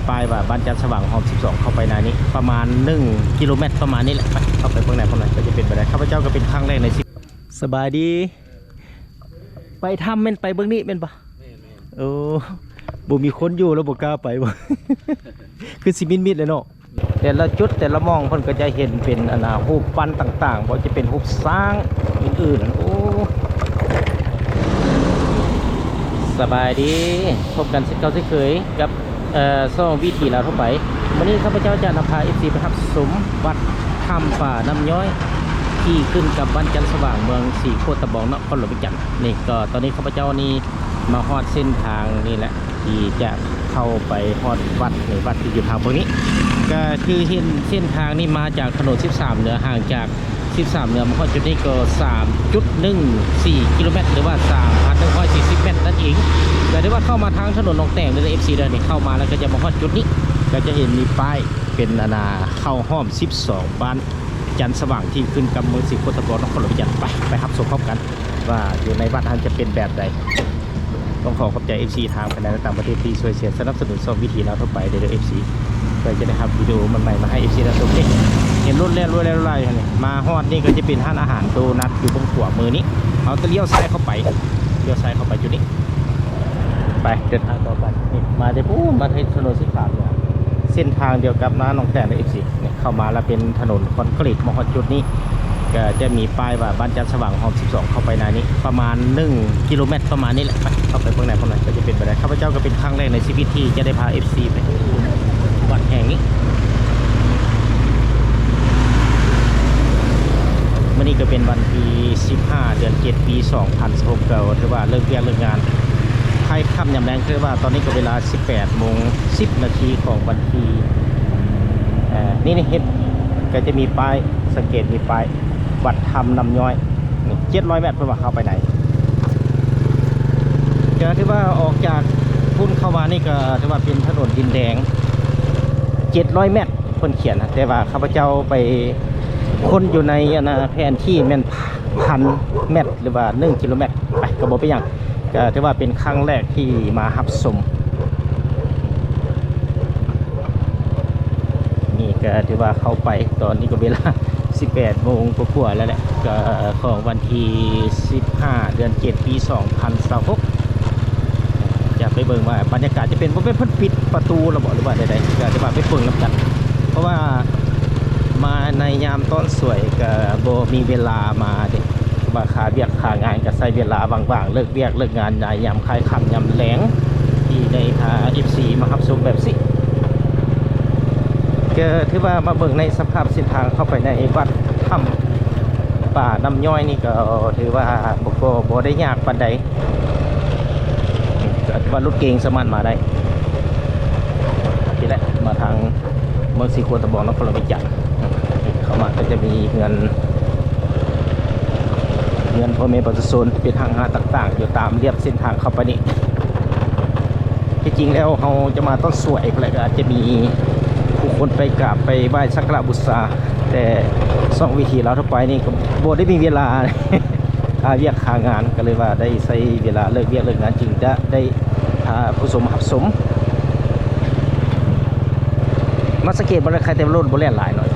ป้ายว่าบ้านจันทร์สว่างหอม12เข้าไปในนี้ประมาณ1 กิโลเมตรประมาณนี้แหละไปเข้าไปข้างในก็จะเป็นไปได้ข้าพเจ้าก็เป็นครั้งแรกในชีวิตสบายดีไปทำเป็นไปเบื้องนี้เป็นปะโอ้บ่มีคนอยู่แล้วบ่กล้าไปบ่ คือสิมิดเลยเนาะแต่ละจุดแต่ละมองเพิ่นก็จะเห็นเป็นรูปปั้นต่างๆบ่จะเป็นรูปสร้างอื่นๆโอ้สบายดีพบกันเก่าที่เคยกับซ่องวิถีลาวทั่วไปวันนี้ข้าพเจ้าจะนำพา FC ไปรับชมวัดถ้ำป่าน้ำย้อยที่ขึ้นกับบ้านจันทร์สว่างเมืองสีโคตรบองนครหลวงจันทร์นี่ก็ตอนนี้ข้าพเจ้านี่มาฮอดเส้นทางนี่แหละที่จะเข้าไปฮอดวัดในวัดที่อยู่ทางตรงนี้ก็คือเห็นเส้นทางนี้มาจากถนน13เหนือห่างจาก13เหนือมาฮอดจุดนี้ก็ 3.14 กิโลเมตรหรือว่า 3,140 เมตรนั่นเองแต่ที่ว่าเข้ามาทางถนนหนองแตงเลย FC เดินนี่เข้ามาแล้วก็จะมาฮอดจุดนี้ก็จะเห็นมีป้ายเป็นเข้าห้อม12บ้านจันทร์สว่างที่ขึ้นกับเมืองศรีโคตรบองนครหลวงจันทร์ไปรับชมพร้อมกันว่าอยู่ในวัดนั้นจะเป็นแบบใดต้องขอบใจ FC ทางภายในและต่างประเทศที่ช่วยเสียสนับสนุนซ่อมวิถีเราทั่วไปเดี๋ยว FC เพื่อจะได้ทำวิดีโอใหม่ๆมาให้ FC เราชมเห็นรถแล่นนี่มาฮอดนี่ก็จะเป็นร้านอาหารโดนัทอยู่ตรงขวามือนี้เอาตะเลี้ยวซ้ายเข้าไปจุดนี้ไปเดินทางต่อไปนี่มาได้ปุ๊บมาที่ถนน13เนี่ยเส้นทางเดียวกับน้าหนองแตงใน FC เนี่ยเข้ามาแล้วเป็นถนนคอนกรีตมาฮอดจุดนี้ก็จะมีป้ายว่าบ้านจันทร์สว่างหอม12เข้าไปในนี้ประมาณ1 กิโลเมตรประมาณนี้แหละไปเข้าไปข้างในก็จะเป็นไปได้ข้าพเจ้าก็เป็นครั้งแรกในชีวิตที่จะได้พา FC ไปวัดแห่งนี้วันนี้ก็เป็นวันที่15 เดือน 7 ปี 2016เก่าถือว่าเลิกเลิกงานไทยค่ำยามแรงคือว่าตอนนี้ก็เวลา 18:10 นาทีของวันที่นี่เห็นก็จะมีป้ายสังเกตมีป้ายวัดถ้ำน้ำย้อย700 เมตรเพื่อว่าเข้าไปไหนก็ถือว่าออกจากพุ่นเข้ามานี่ก็ถือว่าเป็นถนนดินแดง700 เมตรคนเขียนนะแต่ว่าข้าพเจ้าไปคนอยู่ในแผนที่แม่น1,000 เมตรหรือว่า1 กิโลเมตรไปก็บอกไปอย่างก็ถือว่าเป็นครั้งแรกที่มารับชมนี่ก็ถือว่าเข้าไปตอนนี้ก็เวลา 18 โมงกว่าแล้วแหละก็ของวันที่15 เดือน 7 ปี 2016จะไปเบิ่งว่าบรรยากาศจะเป็นเพิ่นปิดประตูระบบหรือว่าใดๆก็จะว่าไปเบิ่งนำกันเพราะว่ามาในยามต้นสวยก็บ่มีเวลามาเด็กว่าขาเบียกขางานก็ใช้เวลาว่างๆเลิกเบียกเลิกงานยามคลายค่ำยามแล้งที่ได้พา FC มารับชมแบบสิก็ถือว่ามาเบิ่งในสภาพเส้นทางเข้าไปในวัดถ้ำป่าน้ำย้อยนี่ก็ถือว่าบ่ได้ยากปานใดว่ารถเก๋งสามารถมาได้ที่แรกมาทางเมืองศรีโคตรบองนครหลวงจันทร์เข้ามาก็จะมีเงินพ่อแม่ประชาชนเป็นทางหาต่างๆอยู่ตามเรียบเส้นทางเข้าไปนี่ที่จริงแล้วเราจะมาต้นสวยอะไรก็อาจจะมีผู้คนไปกราบไปไหว้สักการะบูชาแต่ซ่องวิถีเราทั่วไปนี่ก็บ่ได้มีเวลาเรียกขางานก็เลยว่าได้ใช้เวลาเลิกเรียกเลิกงานจริงจะได้ผู้สมรับสมมาสังเกตบรรยากาศเต็มรถบริเวณหลายหน่อย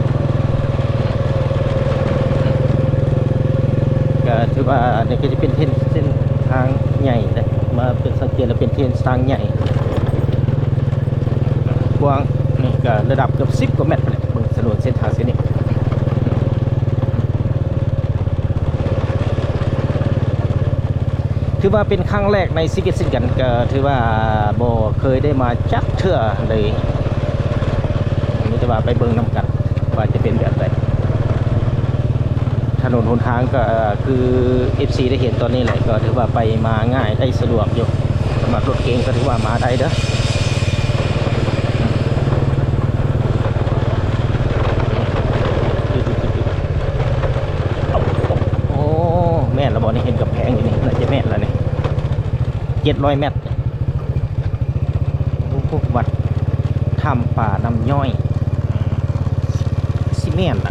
ก็ถือว่าเนี่ยก็จะเป็นเส้นทางใหญ่เลยมาเป็นสังเกตแล้วเป็นเส้นทางใหญ่กว้างนี่ก็ระดับเกือบ10 กว่าเมตรเลยบนถนนเส้นทางเส้นนี้ถือว่าเป็นครั้งแรกในชีวิตเช่นกันก็ถือว่าบ่เคยได้มาจักเทื่อเลยนี่จะว่าไปเบิ่งน้ำกันว่าจะเป็นแบบไรถนนหนทางก็คือ FC ได้เห็นตอนนี้แหละก็ถือว่าไปมาง่ายได้สะดวกอยู่สำหรับรถเก๋งก็ถือว่ามาได้เด้อโอ้แม่นระบอกนี่เห็นกับแพงอยู่นี่น่าจะแม่นแล้วนี่700 เมตรพวกวัดถ้ำป่าน้ำย้อยซีเมนต์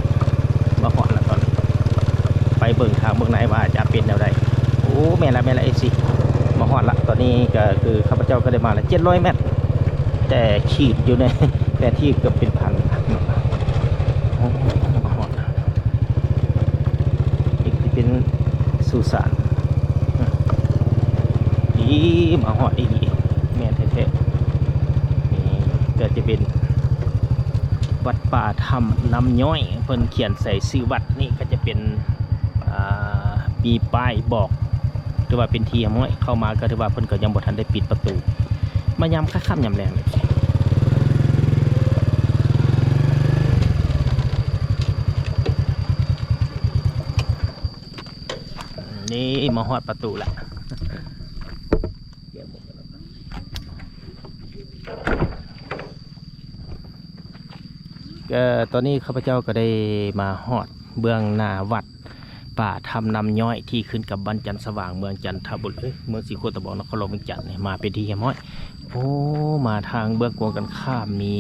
มาหอดแล้วตอนไปเบิ่งทางเบิ่งไหนว่าจะเป็นแนวใดโอ้แม่ละเอซีมาหอดละตอนนี้ก็คือข้าพเจ้าก็ได้มาละ700 เมตร แต่ขีดอยู่ในแต่ที่เกือบเป็นพันโอ้มาหอดอีกที่เป็นสุสานนี่มาหอดอีกแม่แท้ๆนี่ก็จะเป็นวัดป่าถ้ำน้ำย้อยเพิ่นเขียนใส่ชื่อวัดนี่ก็จะเป็นมีป้ายบอกถือว่าเป็นที่ห้อยเข้ามาก็ถือว่าเพิ่นก็ยังบ่ทันได้ปิดประตูมายามค่ำๆยามแรงเลยนี่มาฮอดประตูละก็ตอนนี้ข้าพเจ้าก็ได้มาฮอดเบื้องหน้าวัดป่าถ้ำน้ำย้อยที่ขึ้นกับบ้านจันทร์สว่างเมืองจันทบุรีเมืองศรีโคตะบอกนครหลวงเวียงจันทร์มาเป็นที่เฮียม้อยโอ้มาทางเบื้องกวงกันข้ามมี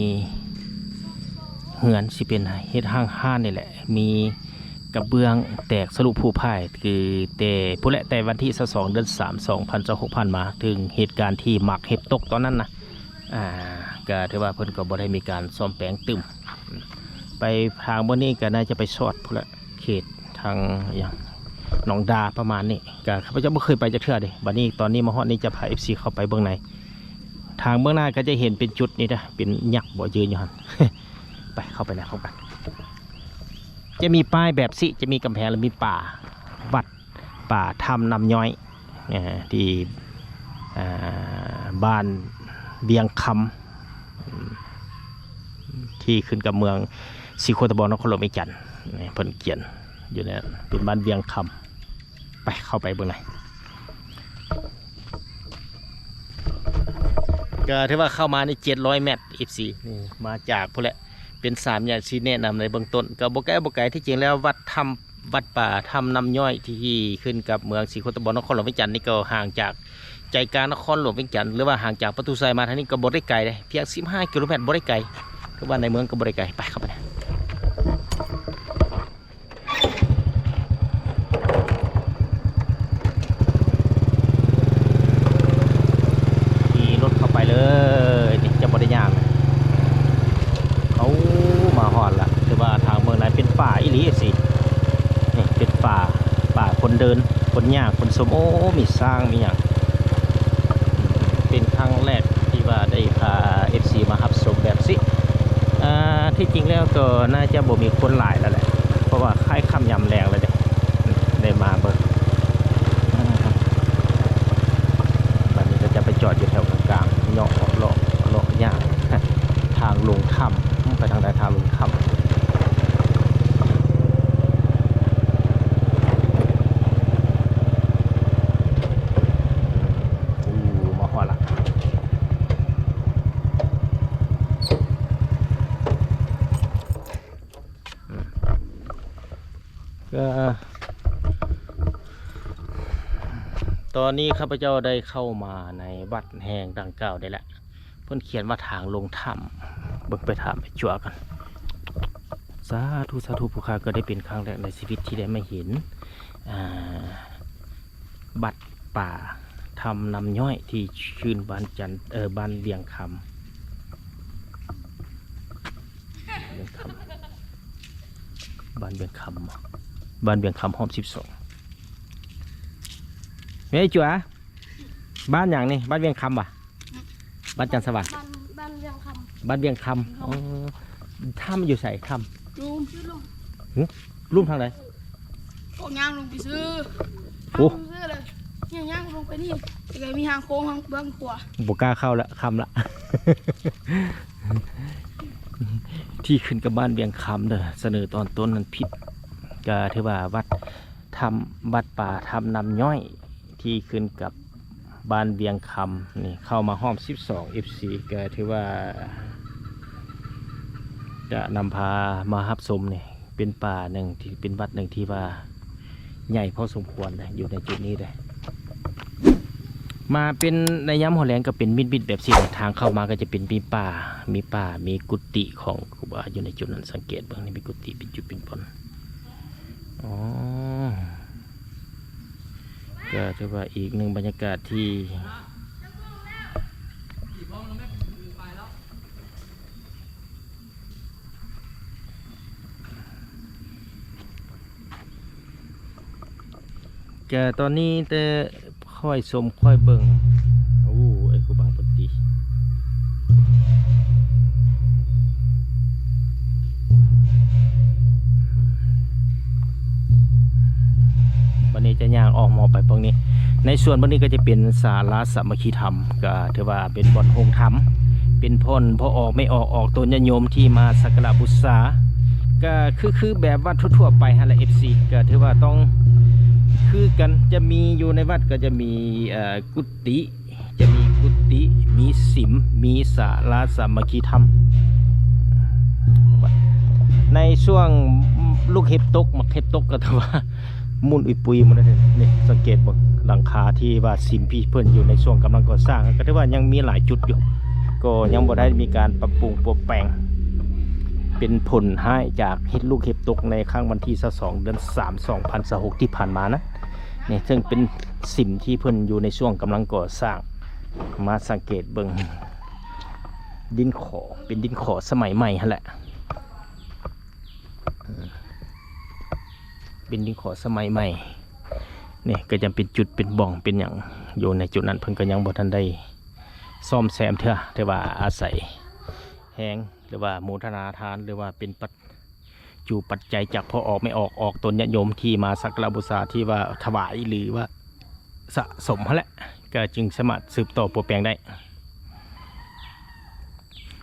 เหือนสิเป็นเฮ็ดห้างนี่แหละมีกระเบื้องแตกสรุปผู้พ่ายคือแต่ผู้และแต่วันที่22 เดือน 3 2026ผ่านมาถึงเหตุการณ์ที่หมักเห็ดตกตอนนั้นนะก็ถือว่าเพิ่นก็บ่ได้มีการซ่อมแปลงตึมไปทางบนนี้ก็น่าจะไปสอดผู้ละเขตทางอย่างหนองดาประมาณนี้ก็ข้าพเจ้าไม่เคยไปจะเทื่อเด้บัดนี้ตอนนี้มาฮอดนี้จะพา FC เข้าไปเบื้องในทางเบื้องหน้าก็จะเห็นเป็นจุดนี้นะเป็นยักษ์บ่ยืนอยู่หั่น ไปเข้าไปแล้วเข้ากันจะมีป้ายแบบสิจะมีกำแพงและมีป่าวัดป่าถ้ำน้ำย้อยที่บ้านเบียงคำที่ขึ้นกับเมืองศรีโคตะบองนครหลวงเวียงจันทร์เพิ่นเขียนอยู่เนี่ยเป็นบ้านเบียงคำไปเข้าไปเบื้องในก็ถือว่าเข้ามาใน700 เมตร FC นี่มาจากพวกแหละเป็น3อย่างที่แนะนำในเบื้องต้นก็บ่ไกลที่จริงแล้ววัดป่าถ้ำน้ำย้อยที่ขึ้นกับเมืองศรีโคตะบองนครหลวงเวียงจันทร์นี่ก็ห่างจากใจกลางนครหลวงเวียงจันทร์หรือว่าห่างจากประตูไซมาทางนี้ก็บ่ได้ไกลเลยเพียง15 กิโลเมตรบ่ได้ไกลคือว่าในเมืองก็บ่ได้ไกลไปเข้าไปเลยนี่จะบริยางเขามาหอดละคือว่าทางเมืองไหนเป็นป่าอิลีสินี่เป็นป่าคนเดินคนยากคนสมโอ้มีสร้างมีอย่างเป็นครั้งแรกที่ว่าได้พา FC มาหับชมแบบสิที่จริงแล้วก็น่าจะบ่มีคนหลายแล้วแหละเพราะว่าค่ายค่ำยำแรงเลยได้มาเบิร์บัดนี้ก็จะไปจอดอยู่แถวกลางเนาะเลาะย่างทางลงถ้ำไปทางใดทางลงถ้ำมาหอละก็ตอนนี้ข้าพเจ้าได้เข้ามาในวัดแห่งดังกล่าวได้แล้วเพิ่นเขียนว่าทางลงถ้ำเบิกไปถามไปจั่วกันสาธุผู้ค้าก็ได้เป็นครั้งแรกในชีวิตที่ได้มาเห็นบัดป่าทำน้ำย้อยที่ชื่นบ้านจันบ้านเบียงคำบ้านเบียงคำห้อง12เฮ้ยจั่วบ้านอย่างนี้บ้านเบียงคำป่ะบ้านจันทร์สว่างบ้านเบียงคำถ้ำอยู่ใส่ถ้ำลุ่มทางไหนโอ้ย่างลงไปซื้อเลยย่างลงไปนี่แต่มีทางโค้งทางเบื้องขวาบุกล้าเข้าละคำละ ที่ขึ้นกับบ้านเบียงคำเด้อเสนอตอนต้นนั้นผิดก็ถือว่าวัดป่าทำน้ำย้อยที่ขึ้นกับบ้านเบียงคำนี่เข้ามาห้อม12 FC ก็ถือว่าจะนำพามาฮับชมเนี่ยเป็นป่าหนึ่งที่เป็นวัดหนึ่งที่ว่าใหญ่พอสมควรเลยอยู่ในจุดนี้เลยมาเป็นในย้ำหัวแรงก็เป็นมิดแบบสี่ทางเข้ามาก็จะเป็นมีป่ามีกุฏิของครูบาอยู่ในจุดนั้นสังเกตบ้างนี่มีกุฏิเป็นจุดเป็นปนก็ถือว่าอีกหนึ่งบรรยากาศที่ แกตอนนี้แต่ค่อยชมค่อยเบิ่งโอ้ไอ้ครูบาปฏิวันนี้จะย่างออกมอไปตรงนี้ ในส่วนวันนี้ก็จะเป็นศาลาสามัคคีธรรมก็ถือว่าเป็นบ่อนโฮงธรรมเป็นพ่นพอออกไม่ออกตัวญาติโยมที่มาสักการะบูชาก็คือแบบวัดทั่วๆไปฮะละ FC ก็ถือว่าต้องคือกันจะมีอยู่ในวัดก็จะมีกุฏิจะมีกุฏิมีสิมมีศาลาสามัคคีธรรมในช่วงลูกเห็บตกมักเห็บตกก็ถือว่ามุ่นอุยปุยมันนี่สังเกตบ่หลังคาที่ว่าสิมพี่เพิ่นอยู่ในช่วงกำลังก่อสร้างก็ถือว่ายังมีหลายจุดอยู่ก็ยังบ่ได้มีการปรับปรุงปรับแปลงเป็นผลให้จากเห็ดลูกเห็บตกในครั้งวันที่22 เดือน 3 2026ที่ผ่านมานะนี่ซึ่งเป็นสิมที่เพิ่นอยู่ในช่วงกำลังก่อสร้างมาสังเกตเบิ่งดินขอเป็นดินขอสมัยใหม่หั่นแหละเป็นดินขอสมัยใหม่นี่ก็จะเป็นจุดเป็นบ่องเป็นอย่างอยู่ในจุดนั้นเพิ่นก็ยังบ่ทันได้ซ่อมแซมเถอะแต่ว่าอาศัยแห้งหรือว่าโมทนาทานหรือว่าเป็นปัจจัยจากพอออกไม่ออกตนญาติโยมที่มาสักการะบูชาที่ว่าถวายหรือว่าสะสมแหละก็จึงสามารถสืบต่อปลูกแปลงได้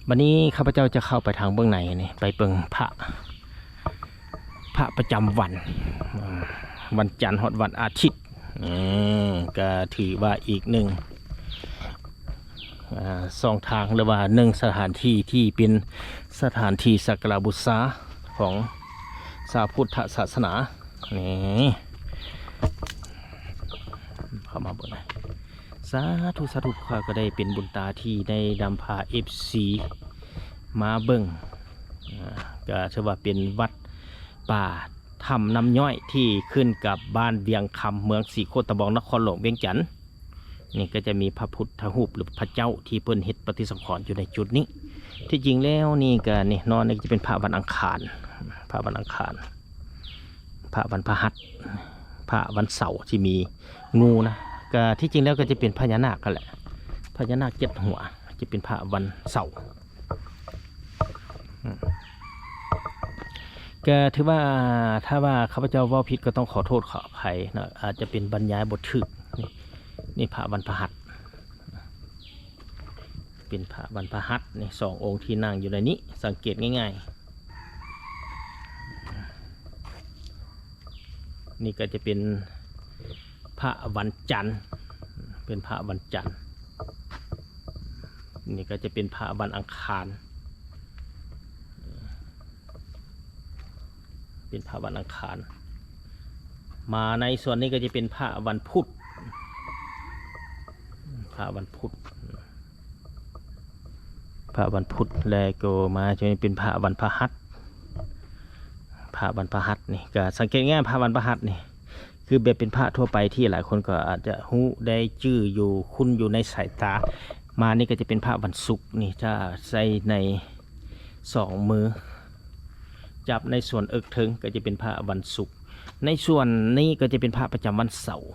วันนี้ข้าพเจ้าจะเข้าไปทางเบื้องในนี่ไปเบิ่งพระประจำวันจันทร์ฮอดวันอาทิตย์ก็ถือว่าอีกหนึ่งสองทางหรือว่าหนึ่งสถานที่ที่เป็นสถานที่สักการะบูชาของชาวพุทธศาสนานี่เข้ามาบนนะสาธุข้าก็ได้เป็นบุญตาที่ได้นำพา FC มาเบิ่งก็ถือว่าเป็นวัดป่าถ้ำน้ำย้อยที่ขึ้นกับบ้านเวียงคำเมืองศรีโคตะบองนครหลวงเวียงจันทน์นี่ก็จะมีพระพุทธรูปหรือพระเจ้าที่เพิ่นเฮ็ดปฏิสังขรณ์อยู่ในจุดนี้ที่จริงแล้วนี่ก็นี่นอนนี่จะเป็นพระวันอังคารพระวันอังคารพระวันพฤหัสพระวันเสาร์ที่มีงูนะก็ที่จริงแล้วก็จะเป็นพญานาคกันแหละพญานาค7 หัวจะเป็นพระวันเสาร์ก็ถือว่าถ้าว่าข้าพเจ้าว่าผิดก็ต้องขอโทษขออภัยนะอาจจะเป็นบรรยายบทถึกนี่พระวันพฤหัสเป็นพระวันพฤหัสนี่2 องค์ที่นั่งอยู่ในนี้สังเกตง่ายๆนี่ก็จะเป็นพระวันจันทร์เป็นพระวันจันทร์นี่ก็จะเป็นพระวันอังคารเป็นพระวันอังคารมาในส่วนนี้ก็จะเป็นพระวันพุธพระวันพุธแล้วก็มาจะเป็นพระวันพฤหัสพระวันพฤหัสนี่ก็สังเกตง่ายพระวันพฤหัสนี่คือแบบเป็นพระทั่วไปที่หลายคนก็อาจจะหูได้ชื่ออยู่คุ้นอยู่ในสายตามานี่ก็จะเป็นพระวันศุกร์นี่จะใส่ใน2 มือจับในส่วนเอิกถึงก็จะเป็นพระวันศุกร์ในส่วนนี้ก็จะเป็นพระประจำวันเสาร์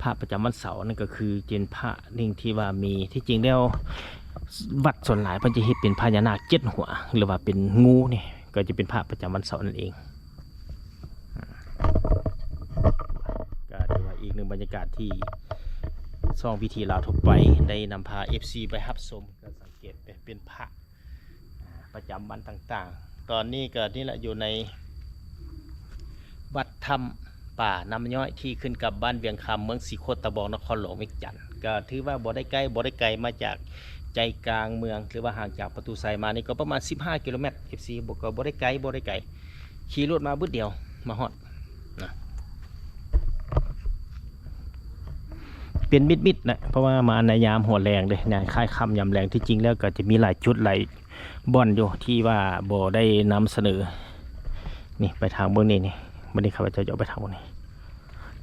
พระประจำวันเสาร์นั่นก็คือเป็นพระนิ่งที่ว่ามีที่จริงแล้ววัดส่วนหลายเพิ่นจะเฮ็ดเป็นพญานาค7 หัวหรือว่าเป็นงูนี่ก็จะเป็นพระประจำวันเสาร์นั่นเองก็ถือว่าอีกหนึ่งบรรยากาศที่ซ่องพิธีลาวทั่วไปได้นำพา FC ไปรับชมก็สังเกตเป็นพระประจำวันต่างๆตอนนี้ก็นี่แหละอยู่ในวัดถ้ำป่าน้ำย้อยที่ขึ้นกับบ้านเวียงคำเมืองศรีโคตะบองนครหลวงเวียงจันทน์ก็ถือว่าบ่ได้ไกลมาจากใจกลางเมืองหรือว่าห่างจากประตูไซมานี่ก็ประมาณ15 กิโลเมตร FC บอกก็บ่ได้ไกลขี่รถมาบึ้ดเดียวมาฮอดนะเป็นมิดนะเพราะว่ามาในยามหัวแรงเลยนะค่ายค่ำยามแรงที่จริงแล้วก็จะมีหลายจุดหลายบ่อนอยู่ที่ว่าบ่ได้นำเสนอนี่ไปทางเบื้องนี้นี่วันนี้ข้าพเจ้าจะไปทางนี้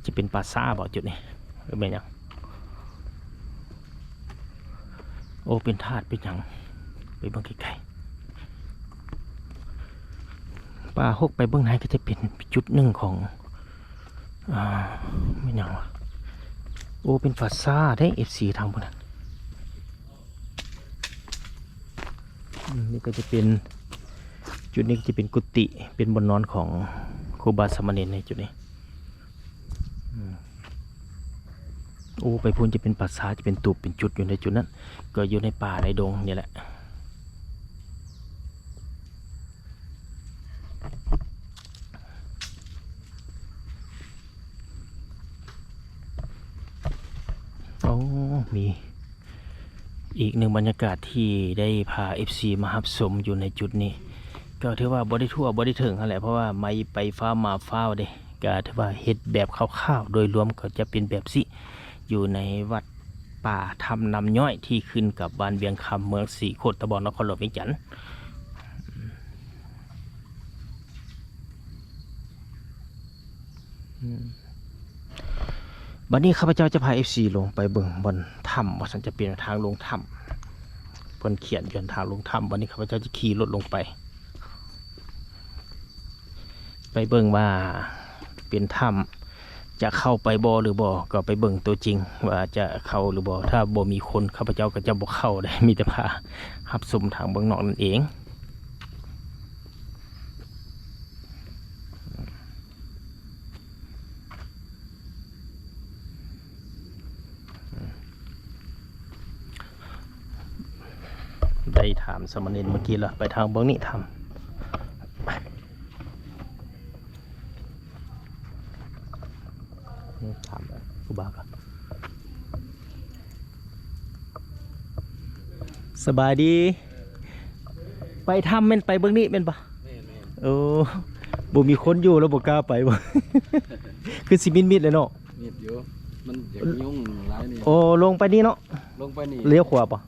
จะเป็นปราสาทบ่จุดนี้หรือเป็นยังโอ้เป็นธาตุเป็นยังไปเบื้องไกลๆป่าหกไปเบื้องไหนก็จะเป็นจุดหนึ่งของ ไม่ยังวะโอ้เป็นฟาซ่าได้ FC ทางพวกนั้นนี่ก็จะเป็นจุดนี้ก็จะเป็นกุฏิเป็นบนนอนของครูบาสามเณรในจุดนี้โอ้ไปพูนจะเป็นปราสาทจะเป็นตูบเป็นจุดอยู่ในจุดนั้นก็อยู่ในป่าในดงนี่แหละโอ้มีอีกหนึ่งบรรยากาศที่ได้พา FC มารับชมอยู่ในจุดนี้ก็ถือว่าบ่ได้ทั่วบ่ได้ถึงนั่นแหละเพราะว่าไม่ไปฟ้ามาฟ้าวเด้ก็ถือว่าเฮ็ดแบบคร่าวๆโดยรวมก็จะเป็นแบบสิอยู่ในวัดป่าทำนำย้อยที่ขึ้นกับบ้านเบียงคำเมืองศรีโคตรตะบอนนครหลวงเวียงจันทน์บัดนี้ข้าพเจ้าจะพา FC ลงไปเบิ่งบนถ้ำว่าสันจะเป็นทางลงถ้ำเพิ่นเขียนอยู่ทางลงถ้ำวันนี้ข้าพเจ้าจะขี่รถลงไปเบิ่งว่าเป็นถ้ำจะเข้าไปบ่หรือบ่ก็ไปเบิ่งตัวจริงว่าจะเข้าหรือบ่ถ้าบ่มีคนข้าพเจ้าก็จะบ่เข้าได้มีแต่พารับชมทางเบื้องนอกนั่นเองได้ถามสามเณรเมื่อกี้ละไปทางเบื้องนี้ทำถามครูบาครับสบายดีไปทำเป็นไปเบื้องนี้เป็นปะโอ้บ่มีคนอยู่แล้วบ่กล้าไปบ่ คือสิมิดเลยเนาะมิดอยู่มันอยากยุ่งหลายนี่โอ้ลงไปนี่เนาะลงไปนี่เลี้ยวขวาปะ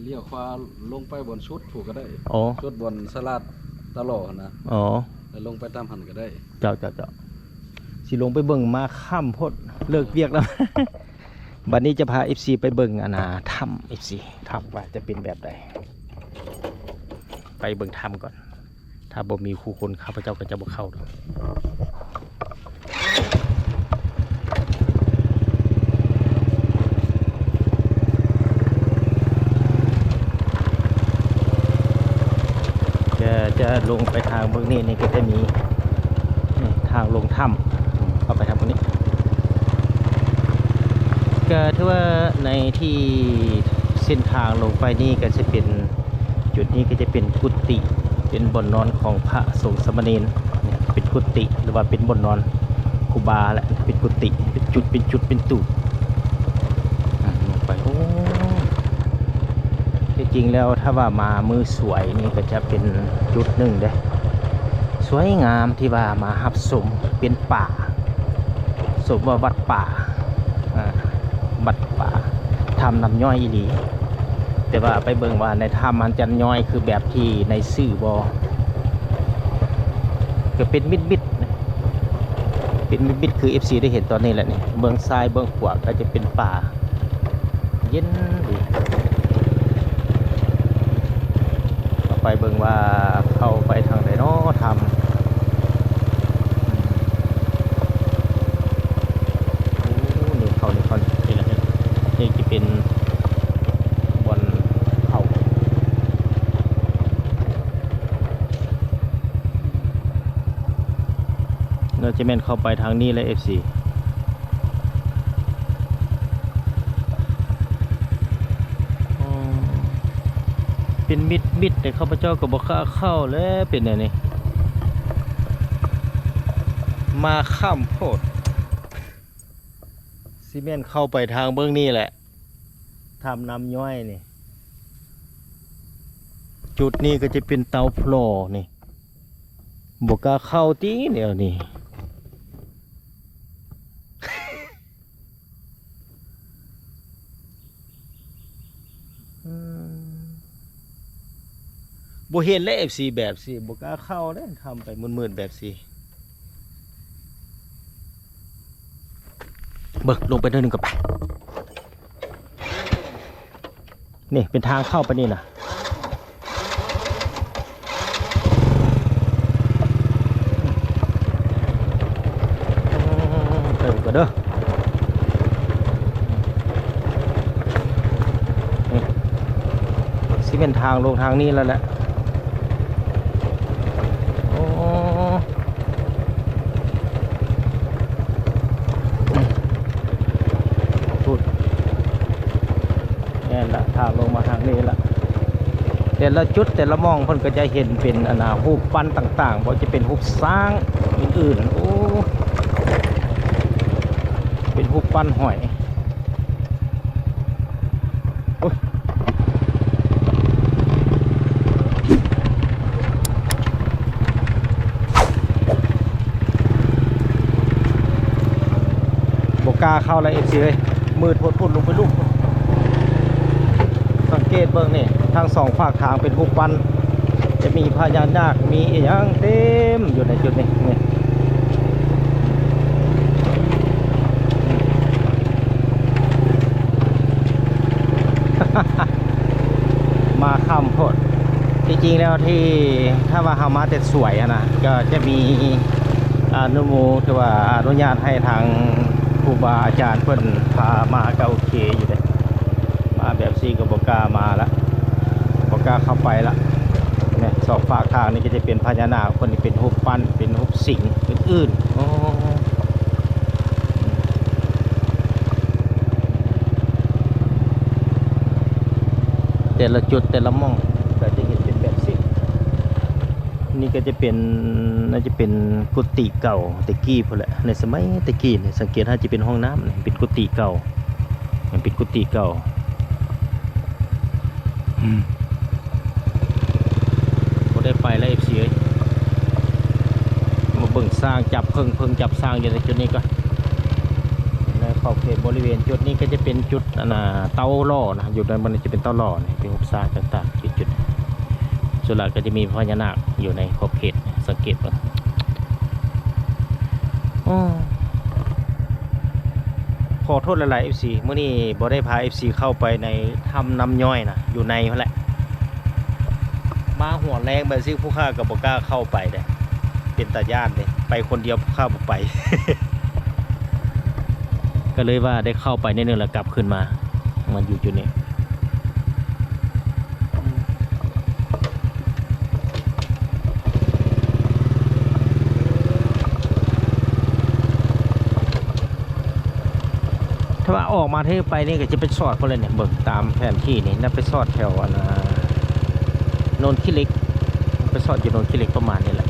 เลี้ยวขวาลงไปบนชุดถูกก็ได้อ๋อชุดบนสลัดตลอดนะอ๋อแล้วลงไปตามหันก็ได้เจ้าสิลงไปเบิ่งมาค่ำพดเลิกเวียกแล้ว บัดนี้จะพา FC ไปเบิ่งถ้ำ FC ถ้ำว่าจะเป็นแบบใดไปเบิ่งถ้ำก่อนถ้าบ่มีคู่คนข้าพเจ้าก็จะบ่เข้าดอกจะลงไปทางเบื้องนี้นี่ก็จะมีทางลงถ้ำเข้าไปทางตรงนี้ก็ถือว่าในที่เส้นทางลงไปนี่ก็จะเป็นจุดนี้ก็จะเป็นกุฏิเป็นบ่อนนอนของพระสงฆ์สามเณรเนี่ยเป็นกุฏิหรือว่าเป็นบ่อนนอนครูบาแหละเป็นกุฏิเป็นจุดเป็นตูดลงไปโอ้ที่จริงแล้วถ้าว่ามามือสวยนี่ก็จะเป็นจุดหนึ่งเด้สวยงามที่ว่ามาหับสมเป็นป่าสมว่าวัดป่าวัดป่าทำน้ำย่อยอีหลีแต่ว่าไปเบิ่งว่าในถ้ำมันจะย่อยคือแบบที่ในซื่อบอก็เป็นมิดเป็นมิดคือ FC ได้เห็นตอนนี้แหละนี่เบื้องซ้ายเบื้องขวาก็จะเป็นป่าเย็นดีไปเบิ่งว่าเข้าไปทางไหนเนาะทำนี่เขานี่แหละนี่จะเป็นบนเขาเราจะแม่นเข้าไปทางนี้เลย FCเป็นมิดแต่ข้าพเจ้าก็บอกเข้าแล้วเป็นไงนี่มาข้ามโพดซีเมนเข้าไปทางเบื้องนี้แหละทำน้ำย่อยนี่จุดนี้ก็จะเป็นเตาโผล่นี่บอกเข้าตีเดียวนี่บ่เห็นเลย FC แบบสิบ่กล้าเข้าเด้ทำไปมืดๆแบบสิเบิกลงไปเดินหนึ่งกับไปนี่เป็นทางเข้าไปนี่นะ ส้นทางลงทางนี้แล้วแหละโอ้พูดนี่แหละทางลงมาทางนี้ละแต่ละจุดแต่ละมองเพิ่นก็จะเห็นเป็นรูปปั้นต่างๆบ่จะเป็นรูปสร้างอื่นๆโอ้เป็นรูปปั้นหอยกล้าเข้าแล้วเอฟซีเลยมืดพดลงไปลูกสังเกตเบื้องนี่ทางสองฝากทางเป็นหุบปันจะมีพญานาคมีอีหยังเต็มอยู่ในจุดนี้นี่ มาคำโพดจริงๆแล้วที่ถ้าว่าเฮามาแต่สวยนะก็จะมีอนุโมทว่าอนุญาตให้ทางครูบาอาจารย์เพิ่นพามาก็โอเคอยู่เลยมาแบบซี่ก็บอกล้ามาแล้วบอกล้าเข้าไปละเนี่ยสองฝากทางนี่ก็จะเป็นพญานาคคนนี้เป็นรูปปั้นเป็นรูปสิงห์อื่นๆโอ้แต่ละจุดแต่ละม่องก็จะเห็นเป็นแบบนี้นี่ก็จะเป็นน่าจะเป็นกุฏิเก่าตะกี้พอแหละในสมัยตะกี้เนี่ยสังเกตถ้าจะเป็นห้องน้ำเป็นกุฏิเก่ามันเป็นกุฏิเก่าก็ได้ไปแล้วเอฟซีมาเบิ่งสร้างจับเพิ่งจับสร้างอยู่ในจุดนี้ก็ในขอบเขตบริเวณจุดนี้ก็จะเป็นจุดเตาล่อนะอยู่ในมันจะเป็นเตาล่อเป็นหุบสร้างต่างๆจุดส่วนหลักก็จะมีพญานาคอยู่ในขอบเขตสังเกตว่าขอโทษหลายๆ FC เมื่อนี้บ่ได้พา FC เข้าไปในถ้ำน้ำย่อยนะอยู่ในนั่นแหละมาหัวแรงแบบซิผู้ข้ากับบ่กล้าเข้าไปเลยเป็นตาญาติเลยไปคนเดียวผู้ข้าบ่ไป ก็เลยว่าได้เข้าไปในนึงแล้วกลับขึ้นมามันอยู่จุดนี้ถ้าว่าออกมาที่ไปนี่ก็จะเป็นซอดเขาเลยเนี่ยเบิกตามแผนที่นี่น่าไปซอดแถวโนนขี้เหล็กไปซอดอยู่โนนขี้เหล็กประมาณนี้แหละ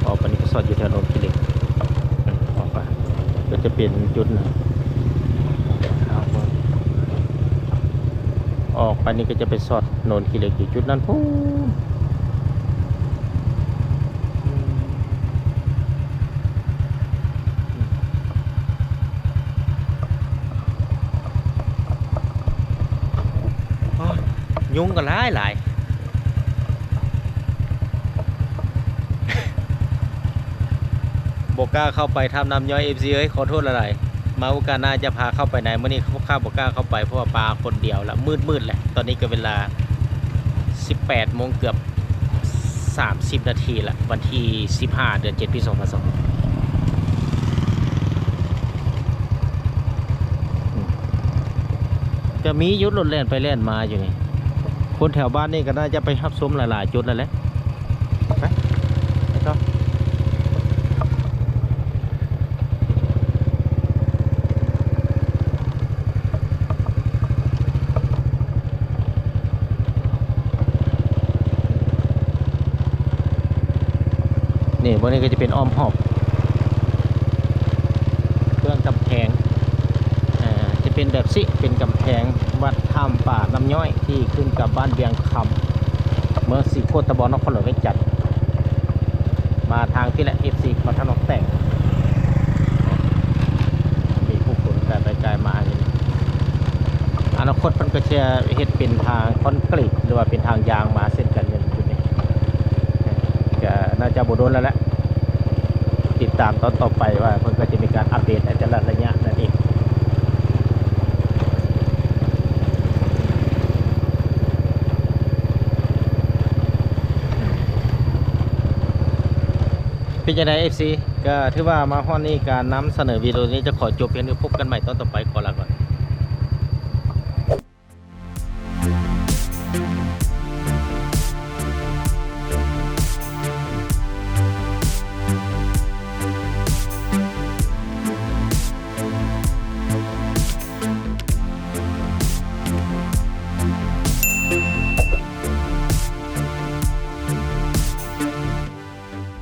ออกไปนี่ไปซอดอยู่แถวโนนขี้เหล็กออกไปก็จะเป็นจุดนะออกไปนี่ก็จะไปซอดโนนขี้เหล็กอยู่จุดนั้นปุ๊บยุงก็หลายบอกกล้าเข้าไปทำน้ำย่อย FC เอ้ยขอโทษอะไรมาโอกาสหน้าจะพาเข้าไปไหนเมื่อนี้ข้าบอกกล้าเข้าไปเพราะว่าปลาคนเดียวแล้วมืดแหละตอนนี้ก็เวลา 18 โมงเกือบ30 นาทีละวันที่15 เดือน 7 ปี 2022จะมียุทธรถแล่นไปแล่นมาอยู่นี่คนแถวบ้านนี่ก็น่าจะไปรับชมหลายๆจุดแล้วแหละไปก็นี่วันนี้ก็จะเป็นอ้อมหอบเครื่องกำแพงจะเป็นแบบสิเป็นกำแพงวัดถ้ำป่าน้ำย้อยที่ขึ้นกับบ้านเบียงคำเมื่อสีโคตรตะบอนนครหลวงเวียงจันทร์มาทางที่แหละ FC มาทางหนองแต่งมีผู้คนการไปกายมาอย่างนี้อนาคตมันก็จะเฮ็ดเป็นทางคอนกรีตหรือว่าเป็นทางยางมาเส้นกันอย่างจุดนี้ก็น่าจะบโดนแล้วแหละติดตามตอนต่อไปว่ามันก็จะมีการอัปเดตในแต่ละระยะนั่นเองเป็นยังไง FC ก็ถือว่ามาฮอดนี้การนำเสนอวิดีโอนี้จะขอจบเพียงเท่านี้พบกันใหม่ตอนต่อไปขอลาก่อน